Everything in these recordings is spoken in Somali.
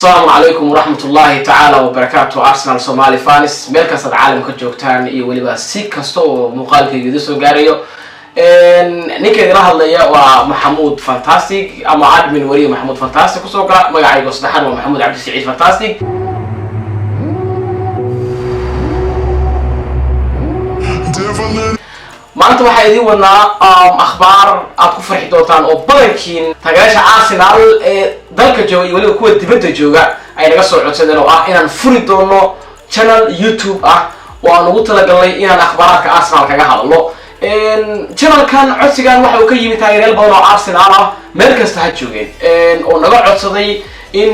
السلام عليكم ورحمة الله تعالى وبركاته. أرسنال Somali فانس ملك أسد عالم كجوكتان يولي بسيك كستو مقال كيدسو جاريو نيكي راح اللي ومحمود فانتاستيك أما عاد من وري محمود فانتاستيك وسوقا مقاعي قصدحان ومحمود عبد السعيد فانتاستيك maanta waxa idin wadnaa akhbaar aad ku farxi doontaan oo badankiin taageerayaasha Arsenal ee dalka jooga iyo waliba kuwa dibadda jooga ay naga soo codsadeen oo ah inaan furi doono channel YouTube ah oo aan ugu talagalnay inaan akhbaaraadka Arsenal kaga hadalno channelkan codsigan waxa uu ka yimid taageerayaal badan oo Arsenal ah meel kasta ha joogeen oo naga codsaday in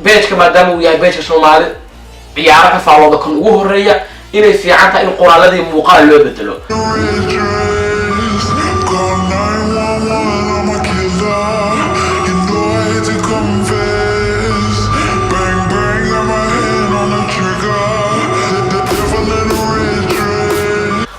page-ka maadaama uu yahay page Somali ciyaaro ka faallooda kan ugu horeeya inay fiican tahay in qoraaladii muuqaal loo bedelo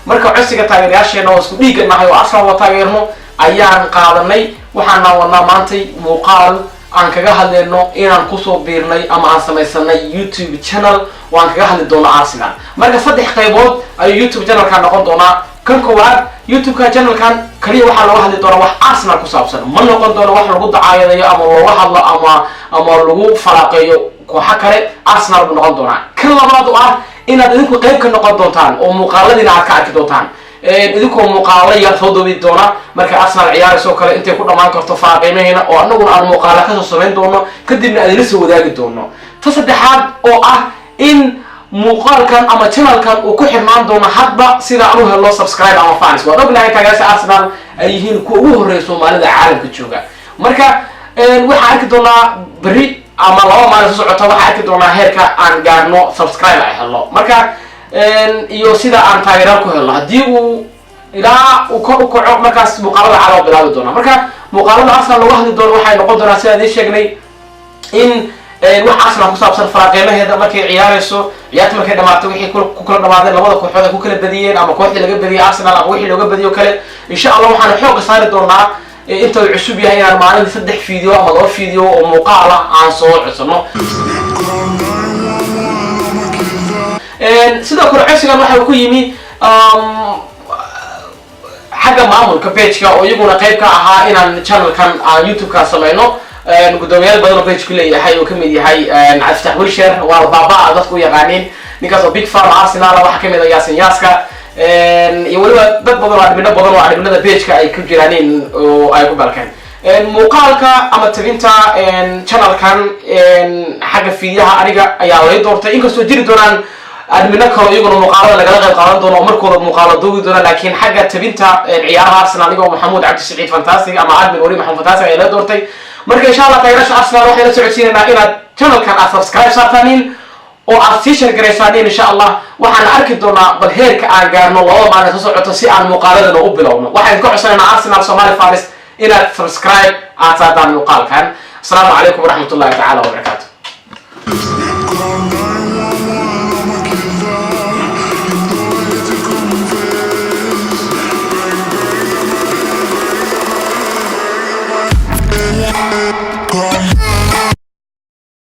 marka codsiga taageerayaasheena oo isku dhiigan nahay oo Arsenal waa taageerno ayaan qaadanay waxaana wadnaa maantay muuqaal aan kaga hadlayno inaan ku soo biirnay ama aan samaysanay YouTube channel waan kaga hadli doono Arsenal marka saddex qaybood ay YouTube channel ka noqon doona kan koowaad YouTube ka channel kan kaliya waxa lagu hadli doona wax Arsenal ku saabsan ma noqon doono wax lagu dacaayadayo ama looga hadlo ama lagu falaaqeeyo kooxo kale Arsenal buu noqon doona kan labaad oo ah inaad idinku qayb ka noqon doontaan oo muuqaaladina aad ka arki doontaan idinku muuqaalo yar soo doobi doona marka Arsenal ciyaarayso kale intay ku dhamaan karto faaqeynayna oo anaguna aan muuqaalo ka soo sameyn doono kadibna aad ila soo wadaagi doono ta saddexaad oo ah in muuqaalkan ama channelkan uu ku xirmaan doono hadba sida aan u helo subscribe ama fans waa ognahay taageerayaasha Arsenal ay yihiin kuwa ugu horeeya Soomaalida caalamka jooga marka waxa arki doonaa bari ama laba maalin soo socota waxa arki doonaa heerka aan gaarno subscribe ay helo marka iyo sida aan taageero ku helo hadii uu ilaa uu kor u kaco markaas muuqaalada calaamad bilaabi doona marka muuqaalada Arsenal lagu hadli doono waxay noqon doonaa sida ay sheegnay in wax Arsenal ku saabsan faraaqeynaheeda markay ciyaarayso ciyaarta markay dhamaato wixii ku kala dhamaadeen labada kooxood ay ku kala badiyeen ama kooxdii laga badiyay Arsenal ama wixii looga badiyo kale insha Allah waxaan xoog saari doonaa inta uu cusub yahay inaan maalintii 3 video ama 2 video oo muuqaal ah aan soo codsano sidoo kale codsigan waxa uu ku yimi xagga maamulka page-ka oo iyaguna qayb ka ahaa inaan channelkan aan YouTube ka sameeyno gudoomiyaal badan oo page ku leeyahay oo kamid yahay Cabdi Wilshire waa baba dadku yaqaaniin ninkaas oo big fan Arsenal waxa kamid ah Yasin Yaska iyo waliba dad badan oo admina badan oo adminada page-ka ay ku jiraan oo ay ku balkeen muuqaalka ama tabinta channelkan xagga fiidiyaha aniga ayaa la doortay inkastoo jiri doonaan admina kale iyaguna muuqaalada lagala qayb qaadan doono markooda muuqaalo duubi doona laakiin xagga tabinta ciyaaraha Arsenal aniga Maxamuud Cabdi Saciid fantastic ama admin wari Maxamuud fantastic ayaa la doortay marka insha Allah taageerayaasha Arsenal waxay la socodsiinayna inaad channelkan aad subscribe saartaan oo aad sii share gareysaan insha Allah waxaan arki doonaa bal heerka aan gaarno laba maalin soo socoto si aan muuqaaladana u bilowno waxaan ka codsanaynaa Arsenal Somali fans inaad subscribe aad saartaan muuqaalkan. Assalamu alaykum warahmatullahi ta'ala wabarakatuh.